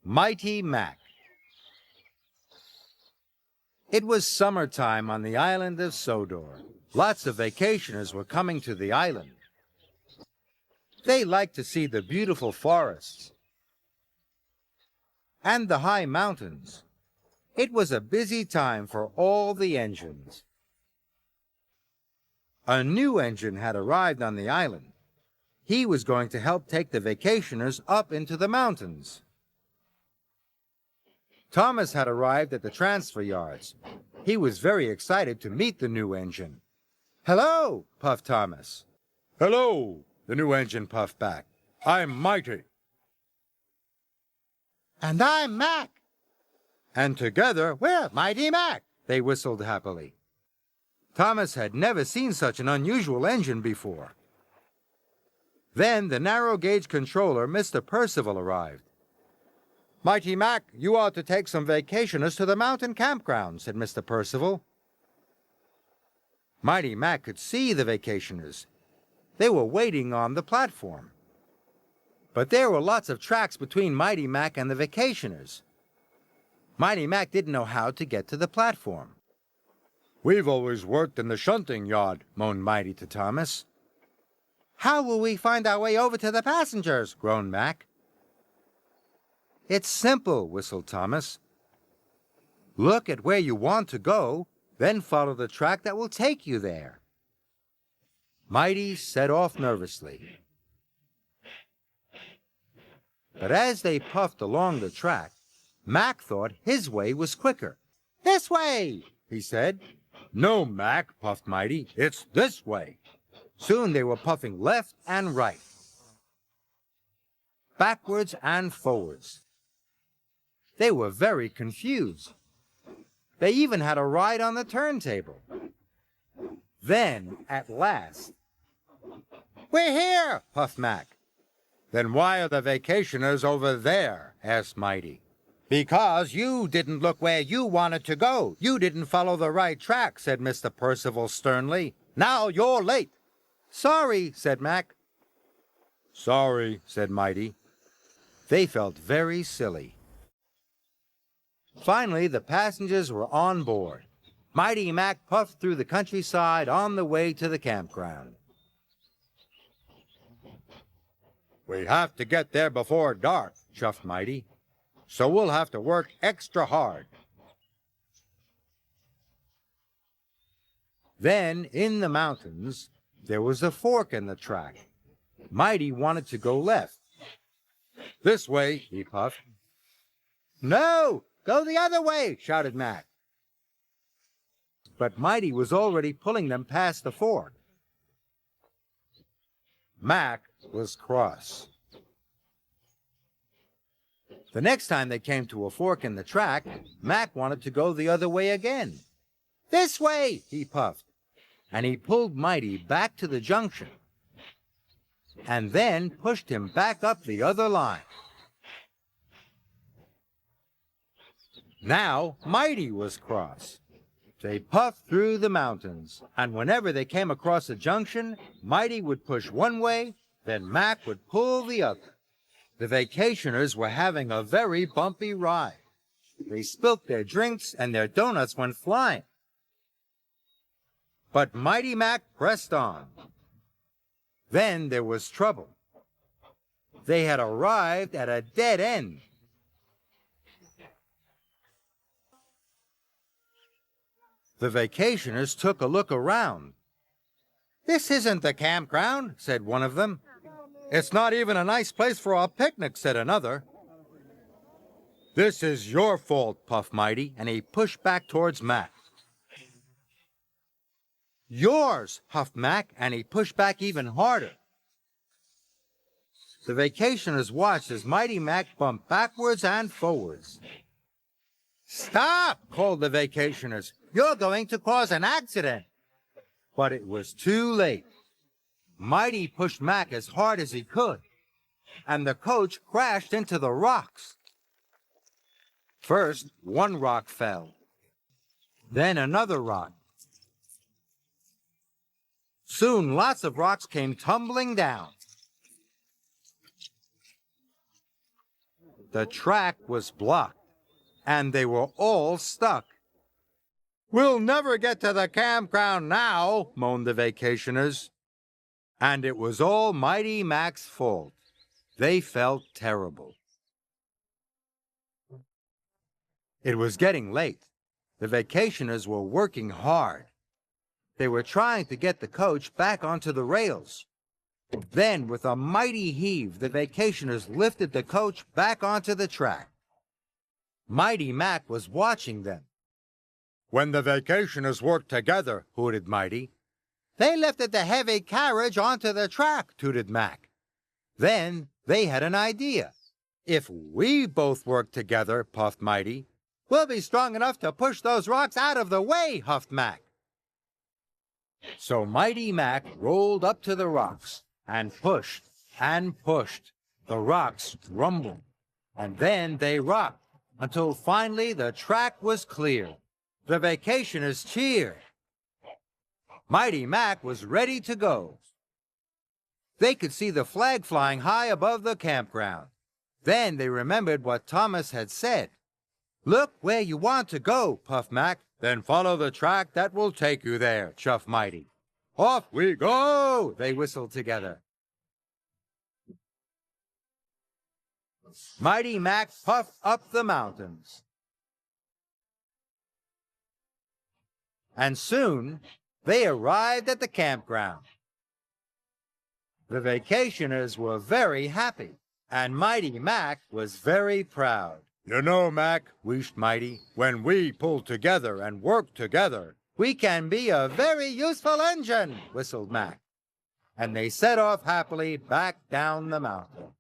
Mighty Mac. It was summertime on the island of Sodor. Lots of vacationers were coming to the island. They liked to see the beautiful forests and the high mountains. It was a busy time for all the engines. A new engine had arrived on the island. He was going to help take the vacationers up into the mountains. Thomas had arrived at the transfer yards. He was very excited to meet the new engine. "Hello," puffed Thomas. "Hello," the new engine puffed back. "I'm Mighty." "And I'm Mac." "And together we're Mighty Mac," they whistled happily. Thomas had never seen such an unusual engine before. Then the narrow-gauge controller, Mr. Percival, arrived. "Mighty Mac, you ought to take some vacationers to the mountain campground," said Mr. Percival. Mighty Mac could see the vacationers. They were waiting on the platform. But there were lots of tracks between Mighty Mac and the vacationers. Mighty Mac didn't know how to get to the platform. "We've always worked in the shunting yard," moaned Mighty to Thomas. "How will we find our way over to the passengers?" groaned Mac. "It's simple," whistled Thomas. "Look at where you want to go, then follow the track that will take you there." Mighty set off nervously. But as they puffed along the track, Mac thought his way was quicker. "This way," he said. "No, Mac," puffed Mighty. "It's this way." Soon they were puffing left and right, backwards and forwards. They were very confused. They even had a ride on the turntable. Then, at last, "We're here," puffed Mac. "Then why are the vacationers over there?" asked Mighty. "Because you didn't look where you wanted to go. You didn't follow the right track," said Mr. Percival sternly. "Now you're late." "Sorry," said Mac. "Sorry," said Mighty. They felt very silly. Finally, the passengers were on board. Mighty Mac puffed through the countryside on the way to the campground. "We have to get there before dark," chuffed Mighty. "So we'll have to work extra hard." Then, in the mountains, there was a fork in the track. Mighty wanted to go left. "This way," he puffed. "No! Go the other way!" shouted Mac. But Mighty was already pulling them past the fork. Mac was cross. The next time they came to a fork in the track, Mac wanted to go the other way again. "This way!" he puffed, and he pulled Mighty back to the junction, and then pushed him back up the other line. Now Mighty was cross. They puffed through the mountains, and whenever they came across a junction, Mighty would push one way, then Mac would pull the other. The vacationers were having a very bumpy ride. They spilt their drinks and their donuts went flying. But Mighty Mac pressed on. Then there was trouble. They had arrived at a dead end. The vacationers took a look around. "This isn't the campground," said one of them. "It's not even a nice place for a picnic," said another. "This is your fault," puffed Mighty, and he pushed back towards Mac. "Yours," huffed Mac, and he pushed back even harder. The vacationers watched as Mighty Mac bumped backwards and forwards. "Stop!" called the vacationers. "You're going to cause an accident." But it was too late. Mighty pushed Mac as hard as he could, and the coach crashed into the rocks. First, one rock fell, then another rock. Soon, lots of rocks came tumbling down. The track was blocked, and they were all stuck. "We'll never get to the campground now," moaned the vacationers. And it was all Mighty Mac's fault. They felt terrible. It was getting late. The vacationers were working hard. They were trying to get the coach back onto the rails. Then, with a mighty heave, the vacationers lifted the coach back onto the track. Mighty Mac was watching them. When the vacationers work together, hooted Mighty. "They lifted the heavy carriage onto the track," tooted Mac. Then they had an idea. "If we both work together," puffed Mighty, "we'll be strong enough to push those rocks out of the way," huffed Mac. So Mighty Mac rolled up to the rocks and pushed and pushed. The rocks rumbled, and then they rocked until finally the track was clear. The vacationers cheered. Mighty Mac was ready to go. They could see the flag flying high above the campground. Then they remembered what Thomas had said. "Look where you want to go," puffed Mac. "Then follow the track that will take you there," chuffed Mighty. "Off we go!" they whistled together. Mighty Mac puffed up the mountains. And soon they arrived at the campground. The vacationers were very happy, and Mighty Mac was very proud. "You know, Mac," wheezed Mighty, "when we pull together and work together, we can be a very useful engine," whistled Mac. And they set off happily back down the mountain.